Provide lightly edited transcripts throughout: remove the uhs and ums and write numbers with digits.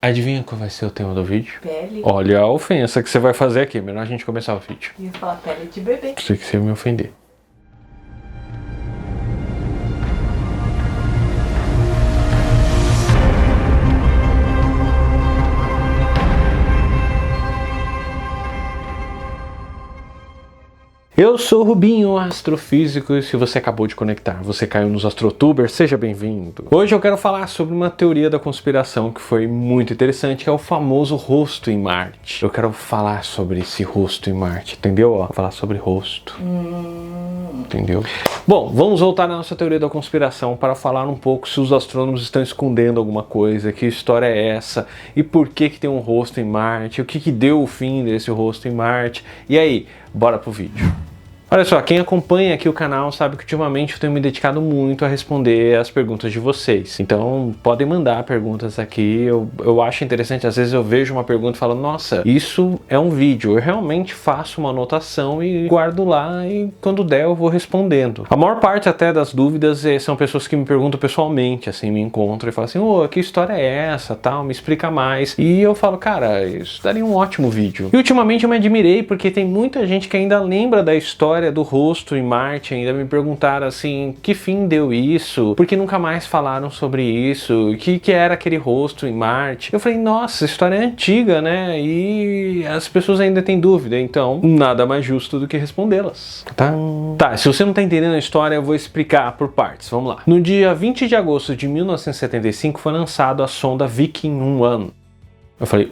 Adivinha qual vai ser o tema do vídeo? Pele. Olha a ofensa que você vai fazer aqui, melhor a gente começar o vídeo. Ia falar pele de bebê. Sei que você ia me ofender. Eu sou o Rubinho, astrofísico, e se você acabou de conectar, você caiu nos AstroTubers, seja bem-vindo. Hoje eu quero falar sobre uma teoria da conspiração que foi muito interessante, que é o famoso rosto em Marte. Eu quero falar sobre esse rosto em Marte, entendeu? Vou falar sobre rosto. Entendeu? Bom, vamos voltar na nossa teoria da conspiração para falar um pouco se os astrônomos estão escondendo alguma coisa, que história é essa, e por que tem um rosto em Marte, o que deu o fim desse rosto em Marte. E aí, bora pro vídeo. Olha só, quem acompanha aqui o canal sabe que ultimamente eu tenho me dedicado muito a responder as perguntas de vocês. Então, podem mandar perguntas aqui, eu acho interessante, às vezes eu vejo uma pergunta e falo, nossa, isso é um vídeo. Eu realmente faço uma anotação e guardo lá e quando der eu vou respondendo. A maior parte até das dúvidas são pessoas que me perguntam pessoalmente, assim, me encontram e falam assim, ô, que história é essa, tal, me explica mais. E eu falo, cara, isso daria um ótimo vídeo. E ultimamente eu me admirei porque tem muita gente que ainda lembra da história do rosto em Marte, ainda me perguntaram assim, que fim deu isso? Por que nunca mais falaram sobre isso? O que era aquele rosto em Marte? Eu falei, nossa, a história é antiga, né? E as pessoas ainda têm dúvida, então nada mais justo do que respondê-las. Tá, se você não tá entendendo a história, eu vou explicar por partes, vamos lá. No dia 20 de agosto de 1975 foi lançado a sonda Viking 1. Eu falei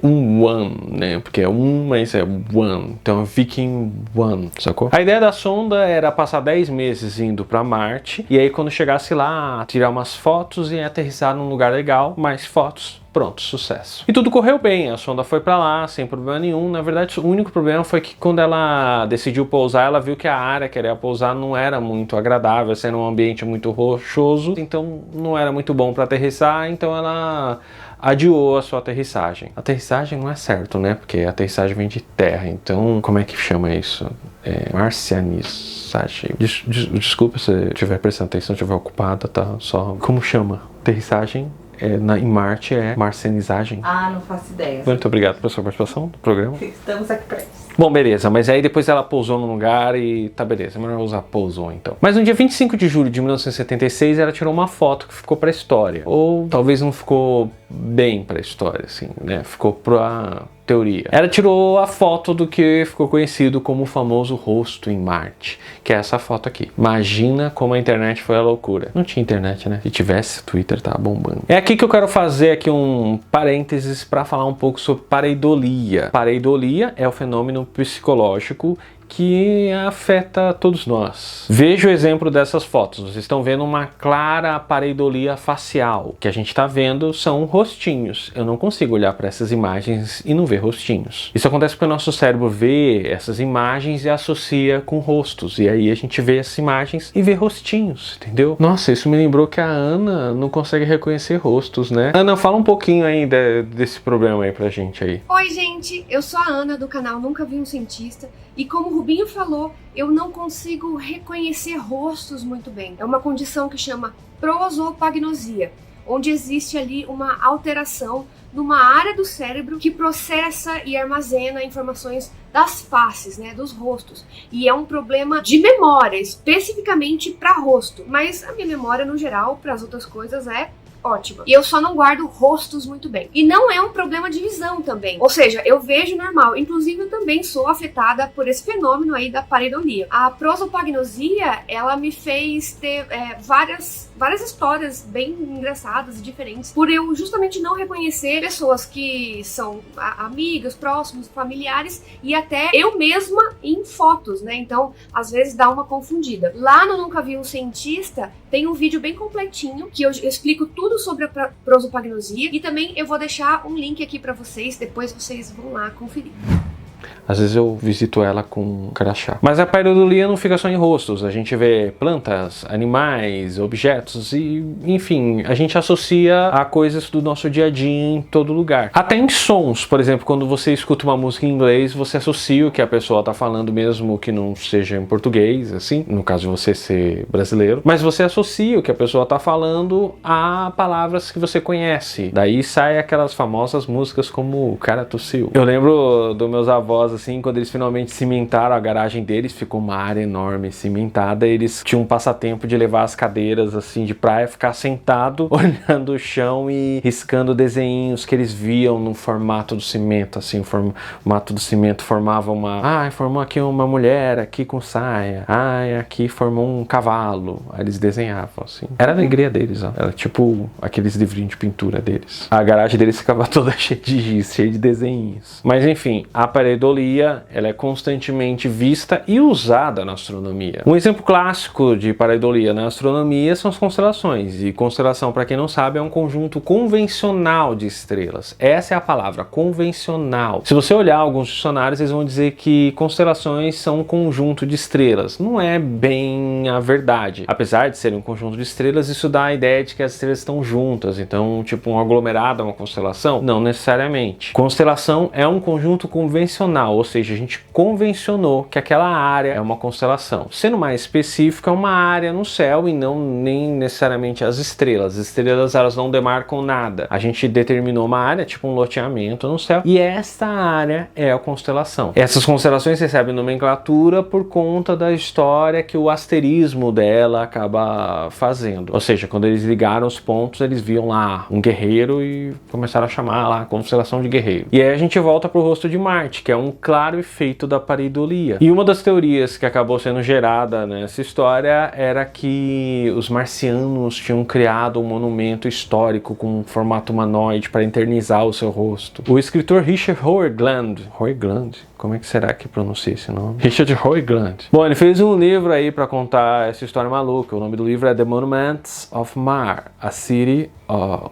né? Porque é mas é One. Então é Viking 1, sacou? A ideia da sonda era passar 10 meses indo pra Marte. E aí quando chegasse lá, tirar umas fotos e aterrissar num lugar legal. Mais fotos. Pronto, sucesso. E tudo correu bem, a sonda foi pra lá, sem problema nenhum. Na verdade, o único problema foi que quando ela decidiu pousar, ela viu que a área que ela ia pousar não era muito agradável, sendo um ambiente muito rochoso. Então não era muito bom pra aterrissar, então ela adiou a sua aterrissagem. Aterrissagem não é certo, né? Porque a aterrissagem vem de terra, então como é que chama isso? Marcianissagem. Desculpa se estiver prestando atenção, estiver ocupada, tá? Só como chama? Aterrissagem em Marte é marcianizagem. Ah, não faço ideia. Muito obrigado pela sua participação no programa. Estamos aqui pra isso. Bom, beleza, mas aí depois ela pousou num lugar e tá beleza, melhor usar pousou então. Mas no dia 25 de julho de 1976 ela tirou uma foto que ficou pra história. Ou talvez não ficou bem pra história, assim, né? Ficou pra teoria. Ela tirou a foto do que ficou conhecido como o famoso rosto em Marte, que é essa foto aqui. Imagina como a internet foi a loucura. Não tinha internet, né? Se tivesse, o Twitter tava bombando. É aqui que eu quero fazer aqui um parênteses para falar um pouco sobre pareidolia. Pareidolia é o fenômeno psicológico que afeta todos nós. Veja o exemplo dessas fotos. Vocês estão vendo uma clara pareidolia facial. O que a gente está vendo são rostinhos. Eu não consigo olhar para essas imagens e não ver rostinhos. Isso acontece porque o nosso cérebro vê essas imagens e associa com rostos. E aí a gente vê essas imagens e vê rostinhos, entendeu? Nossa, isso me lembrou que a Ana não consegue reconhecer rostos, né? Ana, fala um pouquinho aí desse problema aí pra gente aí. Oi, gente! Eu sou a Ana do canal Nunca Vi um Cientista. E como o Rubinho falou, eu não consigo reconhecer rostos muito bem. É uma condição que chama prosopagnosia, onde existe ali uma alteração numa área do cérebro que processa e armazena informações das faces, né, dos rostos. E é um problema de memória, especificamente para rosto. Mas a minha memória, no geral, para as outras coisas é ótima. E eu só não guardo rostos muito bem. E não é um problema de visão também. Ou seja, eu vejo normal. Inclusive, eu também sou afetada por esse fenômeno aí da pareidolia. A prosopagnosia, ela me fez ter várias histórias bem engraçadas e diferentes, por eu justamente não reconhecer pessoas que são amigas, próximos, familiares e até eu mesma em fotos, né? Então, às vezes dá uma confundida. Lá no Nunca Vi um Cientista, tem um vídeo bem completinho que eu explico tudo sobre a prosopagnosia e também eu vou deixar um link aqui pra vocês, depois vocês vão lá conferir. Às vezes eu visito ela com crachá. Mas a pareidolia não fica só em rostos. A gente vê plantas, animais, objetos e, enfim, a gente associa a coisas do nosso dia a dia em todo lugar. Até em sons, por exemplo, quando você escuta uma música em inglês, você associa o que a pessoa está falando, mesmo que não seja em português, assim, no caso de você ser brasileiro, mas você associa o que a pessoa está falando a palavras que você conhece. Daí sai aquelas famosas músicas como O Cara Tossiu. Eu lembro dos meus avós, assim, quando eles finalmente cimentaram a garagem deles, ficou uma área enorme cimentada, eles tinham um passatempo de levar as cadeiras, assim, de praia, ficar sentado, olhando o chão e riscando desenhinhos que eles viam no formato do cimento, assim, o formato do cimento formava formou aqui uma mulher aqui com saia, aqui formou um cavalo, aí eles desenhavam, assim. Era a alegria deles, ó. Era tipo aqueles livrinhos de pintura deles. A garagem deles ficava toda cheia de giz, cheia de desenhos. Mas enfim, a pareidolia, ela é constantemente vista e usada na astronomia. Um exemplo clássico de pareidolia na astronomia são as constelações. E constelação, para quem não sabe, é um conjunto convencional de estrelas. Essa é a palavra, convencional. Se você olhar alguns dicionários, eles vão dizer que constelações são um conjunto de estrelas. Não é bem a verdade. Apesar de serem um conjunto de estrelas, isso dá a ideia de que as estrelas estão juntas. Então, tipo, um aglomerado é uma constelação? Não necessariamente. Constelação é um conjunto convencional, ou seja, a gente convencionou que aquela área é uma constelação. Sendo mais específico, é uma área no céu e não nem necessariamente as estrelas. As estrelas, elas não demarcam nada. A gente determinou uma área, tipo um loteamento no céu, e esta área é a constelação. Essas constelações recebem nomenclatura por conta da história que o asterismo dela acaba fazendo. Ou seja, quando eles ligaram os pontos, eles viam lá um guerreiro e começaram a chamar lá a constelação de guerreiro. E aí a gente volta pro rosto de Marte, que é um claro efeito da pareidolia. E uma das teorias que acabou sendo gerada nessa história era que os marcianos tinham criado um monumento histórico com um formato humanoide para eternizar o seu rosto. O escritor Richard Hoagland, como é que será que pronuncia esse nome? Richard Hoagland. Bom, ele fez um livro aí para contar essa história maluca. O nome do livro é The Monuments of Mars, a City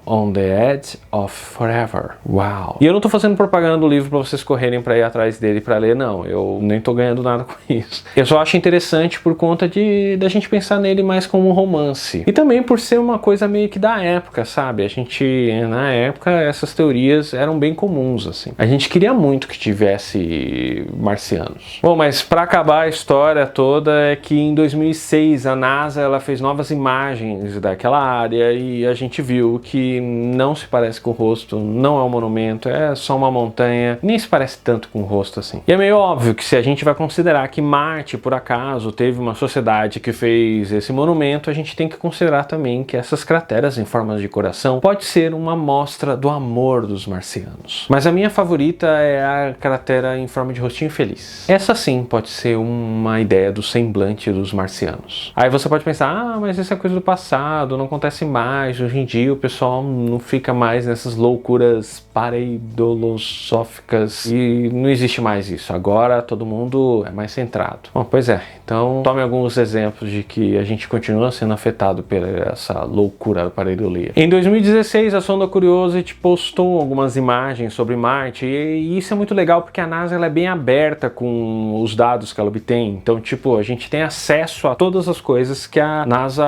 on the Edge of Forever. Uau! E eu não tô fazendo propaganda do livro para vocês correrem para ir atrás dele para ler, não. Eu nem tô ganhando nada com isso. Eu só acho interessante por conta da gente pensar nele mais como um romance. E também por ser uma coisa meio que da época, sabe? A gente, na época, essas teorias eram bem comuns, assim. A gente queria muito que tivesse marcianos. Bom, mas para acabar a história toda é que em 2006 a NASA ela fez novas imagens daquela área e a gente viu que não se parece com o rosto, não é um monumento, é só uma montanha, nem se parece tanto com o rosto assim. E é meio óbvio que se a gente vai considerar que Marte, por acaso, teve uma sociedade que fez esse monumento, a gente tem que considerar também que essas crateras em forma de coração pode ser uma amostra do amor dos marcianos. Mas a minha favorita é a cratera em forma de rostinho feliz. Essa sim pode ser uma ideia do semblante dos marcianos. Aí você pode pensar, mas isso é coisa do passado, não acontece mais, hoje em dia o pessoal não fica mais nessas loucuras pareidolosóficas e não existe mais isso. Agora todo mundo é mais centrado. Bom, pois é. Então tome alguns exemplos de que a gente continua sendo afetado por essa loucura da pareidolia. Em 2016 a sonda Curiosity postou algumas imagens sobre Marte e isso é muito legal porque a NASA ela é bem aberta com os dados que ela obtém. Então, tipo, a gente tem acesso a todas as coisas que a NASA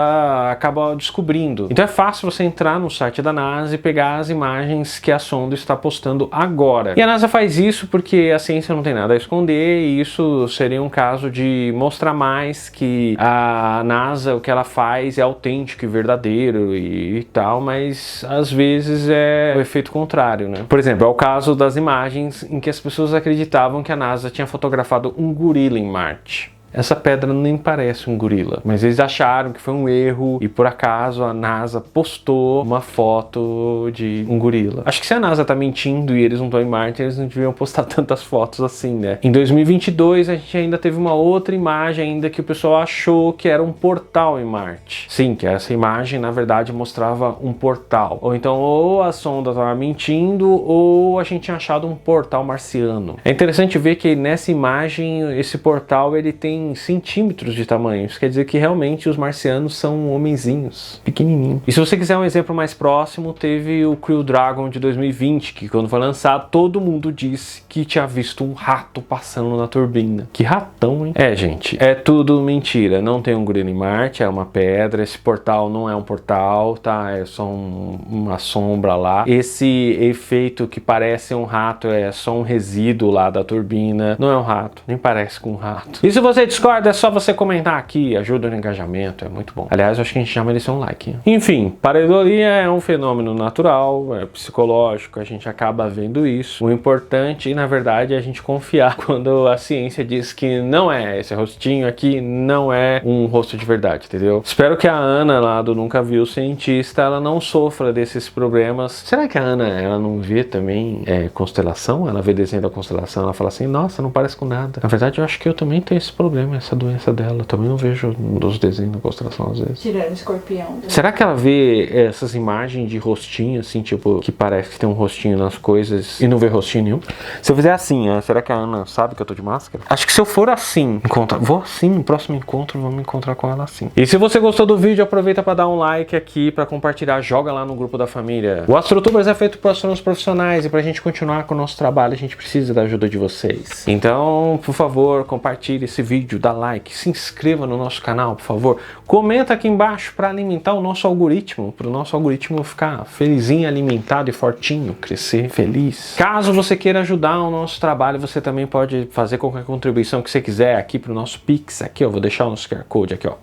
acaba descobrindo. Então é fácil você entrar no site da NASA e pegar as imagens que a sonda está postando agora. E a NASA faz isso porque a ciência não tem nada a esconder e isso seria um caso de mostrar mais que a NASA, o que ela faz é autêntico e verdadeiro e tal, mas às vezes é o efeito contrário, né? Por exemplo, é o caso das imagens em que as pessoas acreditavam que a NASA tinha fotografado um gorila em Marte. Essa pedra nem parece um gorila, mas eles acharam que foi um erro e por acaso a NASA postou uma foto de um gorila. Acho que se a NASA tá mentindo e eles não estão em Marte, eles não deviam postar tantas fotos assim, né? Em 2022 a gente ainda teve uma outra imagem ainda que o pessoal achou que era um portal em Marte. Sim, que essa imagem na verdade mostrava um portal. Ou então ou a sonda estava mentindo ou a gente tinha achado um portal marciano. É interessante ver que nessa imagem esse portal ele tem tem centímetros de tamanho. Isso quer dizer que realmente os marcianos são homenzinhos, pequenininhos. E se você quiser um exemplo mais próximo, teve o Crew Dragon de 2020, que quando foi lançado, todo mundo disse que tinha visto um rato passando na turbina. Que ratão, hein? É, gente, é tudo mentira. Não tem um gorila em Marte, é uma pedra. Esse portal não é um portal, tá? É só uma sombra lá. Esse efeito que parece um rato é só um resíduo lá da turbina. Não é um rato, nem parece com um rato. E se você discorda, é só você comentar aqui, ajuda no engajamento, é muito bom. Aliás, eu acho que a gente já mereceu um like. Hein? Enfim, pareidolia é um fenômeno natural, é psicológico, a gente acaba vendo isso. O importante, na verdade, é a gente confiar quando a ciência diz que não é esse rostinho aqui, não é um rosto de verdade, entendeu? Espero que a Ana lá do Nunca Viu Cientista, ela não sofra desses problemas. Será que a Ana, ela não vê também constelação? Ela vê desenho da constelação, ela fala assim, nossa, não parece com nada. Na verdade, eu acho que eu também tenho esse problema, essa doença dela. Eu também não vejo os desenhos da constelação às vezes. Tirando o escorpião. Será que ela vê essas imagens de rostinho, assim, tipo, que parece que tem um rostinho nas coisas e não vê rostinho nenhum? Se eu fizer assim, será que a Ana sabe que eu tô de máscara? Acho que se eu for assim, vou assim, no próximo encontro, vou me encontrar com ela assim. E se você gostou do vídeo, aproveita para dar um like aqui, para compartilhar, joga lá no grupo da família. O AstroTubers é feito por astrônomos profissionais e pra gente continuar com o nosso trabalho, a gente precisa da ajuda de vocês. Então, por favor, compartilhe esse vídeo, dá like, se inscreva no nosso canal, por favor. Comenta aqui embaixo para alimentar o nosso algoritmo, para o nosso algoritmo ficar felizinho, alimentado e fortinho, crescer feliz. Caso você queira ajudar o nosso trabalho, você também pode fazer qualquer contribuição que você quiser aqui pro nosso Pix. Aqui, eu vou deixar o nosso QR Code aqui, ó.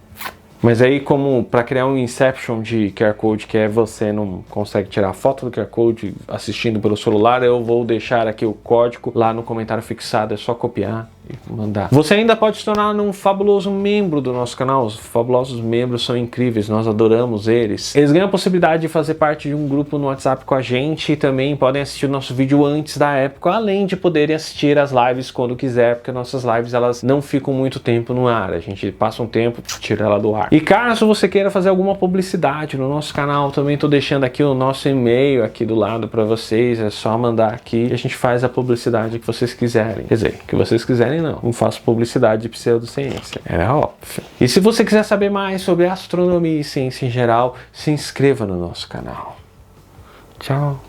Mas aí, como para criar um Inception de QR Code, que é você não consegue tirar foto do QR Code assistindo pelo celular, eu vou deixar aqui o código lá no comentário fixado, é só copiar e mandar. Você ainda pode se tornar um fabuloso membro do nosso canal. Os fabulosos membros são incríveis, nós adoramos eles. Eles ganham a possibilidade de fazer parte de um grupo no WhatsApp com a gente e também podem assistir o nosso vídeo antes da época, além de poderem assistir as lives quando quiser, porque nossas lives elas não ficam muito tempo no ar, a gente passa um tempo, tira ela do ar. E caso você queira fazer alguma publicidade no nosso canal, também estou deixando aqui o nosso e-mail aqui do lado para vocês, é só mandar aqui e a gente faz a publicidade que vocês quiserem. Quer dizer, que vocês quiserem não faço publicidade de pseudociência, é óbvio. E se você quiser saber mais sobre astronomia e ciência em geral, se inscreva no nosso canal. Tchau!